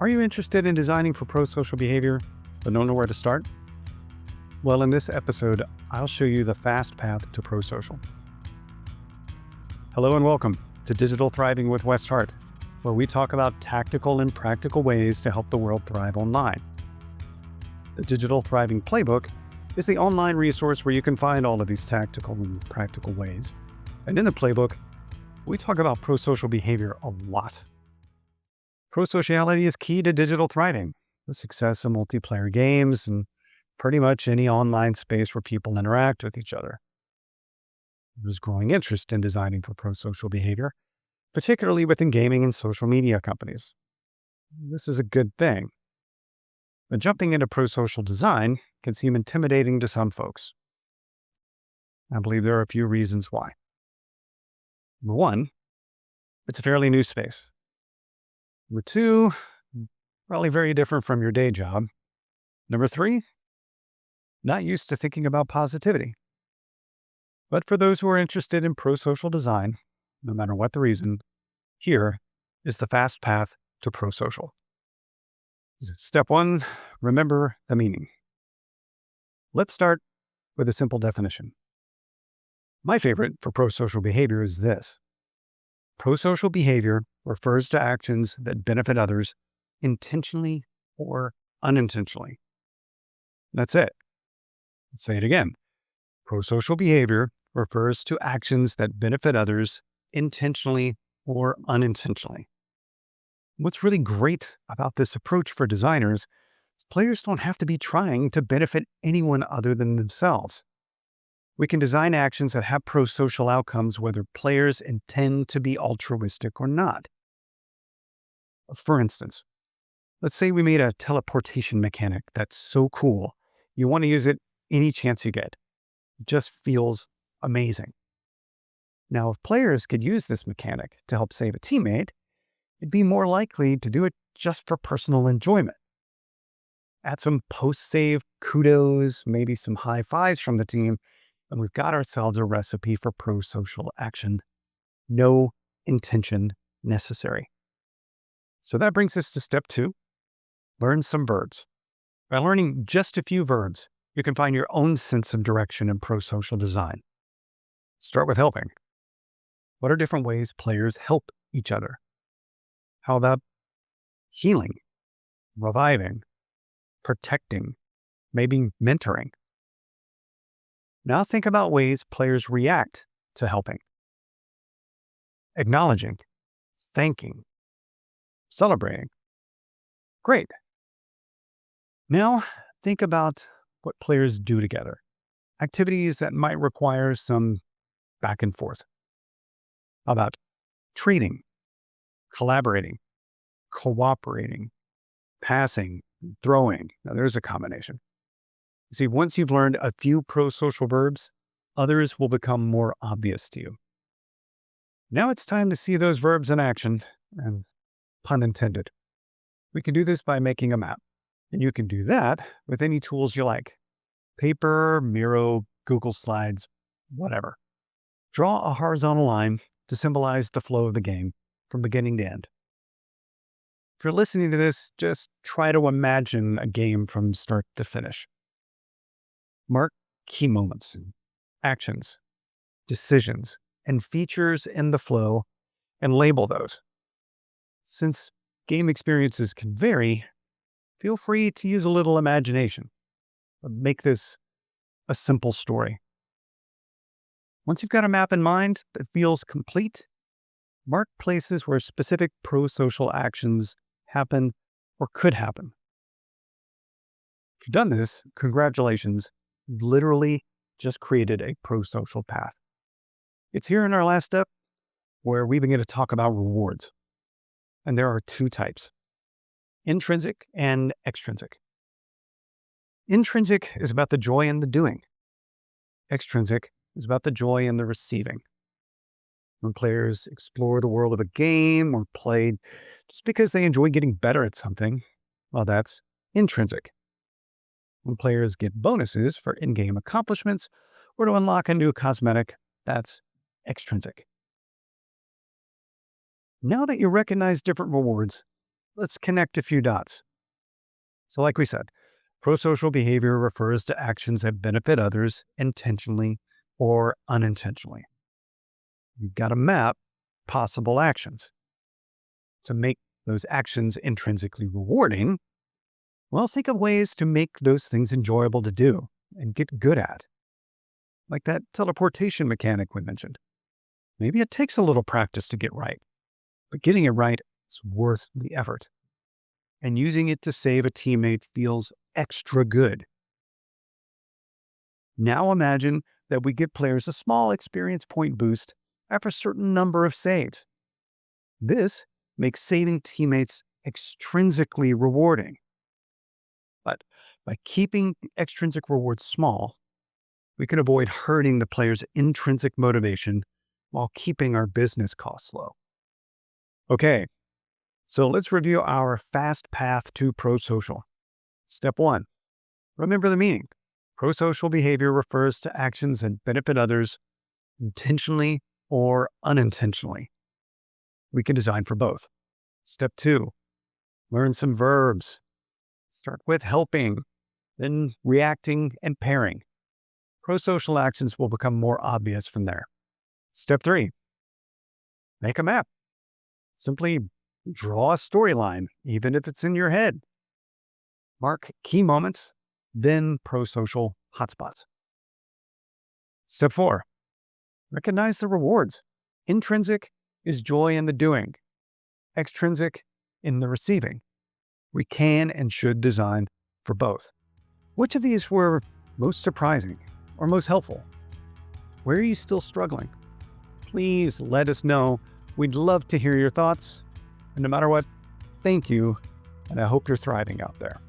Are you interested in designing for pro-social behavior, but don't know where to start? Well, in this episode, I'll show you the fast path to pro-social. Hello and welcome to Digital Thriving with Weszt Hart, where we talk about tactical and practical ways to help the world thrive online. The Digital Thriving Playbook is the online resource where you can find all of these tactical and practical ways. And in the playbook, we talk about pro-social behavior a lot. Prosociality is key to digital thriving, the success of multiplayer games, and pretty much any online space where people interact with each other. There's growing interest in designing for prosocial behavior, particularly within gaming and social media companies. This is a good thing. But jumping into prosocial design can seem intimidating to some folks. I believe there are a few reasons why. Number one, it's a fairly new space. Number two, probably very different from your day job. Number three, not used to thinking about positivity. But for those who are interested in prosocial design, no matter what the reason, here is the fast path to prosocial. Step one, remember the meaning. Let's start with a simple definition. My favorite for prosocial behavior is this. Prosocial behavior refers to actions that benefit others intentionally or unintentionally. That's it. Let's say it again. Prosocial behavior refers to actions that benefit others intentionally or unintentionally. What's really great about this approach for designers is players don't have to be trying to benefit anyone other than themselves. We can design actions that have prosocial outcomes whether players intend to be altruistic or not. For instance, let's say we made a teleportation mechanic that's so cool, you want to use it any chance you get. It just feels amazing. Now, if players could use this mechanic to help save a teammate, it'd be more likely to do it just for personal enjoyment. Add some post-save kudos, maybe some high fives from the team, and we've got ourselves a recipe for prosocial action. No intention necessary. So that brings us to step two, learn some verbs. By learning just a few verbs, you can find your own sense of direction in prosocial design. Start with helping. What are different ways players help each other? How about healing, reviving, protecting, maybe mentoring? Now think about ways players react to helping. Acknowledging, thanking, celebrating. Great. Now think about what players do together. Activities that might require some back and forth. How about trading, collaborating, cooperating, passing, throwing? Now there's a combination. See, once you've learned a few prosocial verbs, others will become more obvious to you. Now it's time to see those verbs in action, and pun intended. We can do this by making a map, and you can do that with any tools you like. Paper, Miro, Google Slides, whatever. Draw a horizontal line to symbolize the flow of the game from beginning to end. If you're listening to this, just try to imagine a game from start to finish. Mark key moments, actions, decisions, and features in the flow, and label those. Since game experiences can vary, feel free to use a little imagination. Make this a simple story. Once you've got a map in mind that feels complete, mark places where specific prosocial actions happen or could happen. If you've done this, congratulations. You've literally just created a prosocial path. It's here in our last step where we begin to talk about rewards. And there are two types, intrinsic and extrinsic. Intrinsic is about the joy in the doing. Extrinsic is about the joy in the receiving. When players explore the world of a game or play just because they enjoy getting better at something, well, that's intrinsic. When players get bonuses for in-game accomplishments or to unlock a new cosmetic, that's extrinsic. Now that you recognize different rewards, let's connect a few dots. So like we said, prosocial behavior refers to actions that benefit others intentionally or unintentionally. You've got to map possible actions. To make those actions intrinsically rewarding, well, think of ways to make those things enjoyable to do and get good at. Like that teleportation mechanic we mentioned. Maybe it takes a little practice to get right, but getting it right is worth the effort. And using it to save a teammate feels extra good. Now imagine that we give players a small experience point boost after a certain number of saves. This makes saving teammates extrinsically rewarding. But by keeping the extrinsic rewards small, we can avoid hurting the player's intrinsic motivation while keeping our business costs low. Okay, so let's review our fast path to prosocial. Step 1, remember the meaning. Prosocial behavior refers to actions that benefit others intentionally or unintentionally. We can design for both. Step 2, learn some verbs. Start with helping, then reacting and pairing. Prosocial actions will become more obvious from there. Step 3, make a map. Simply draw a storyline, even if it's in your head. Mark key moments, then prosocial hotspots. Step 4, recognize the rewards. Intrinsic is joy in the doing. Extrinsic in the receiving. We can and should design for both. Which of these were most surprising or most helpful? Where are you still struggling? Please let us know. We'd love to hear your thoughts. And no matter what, thank you, and I hope you're thriving out there.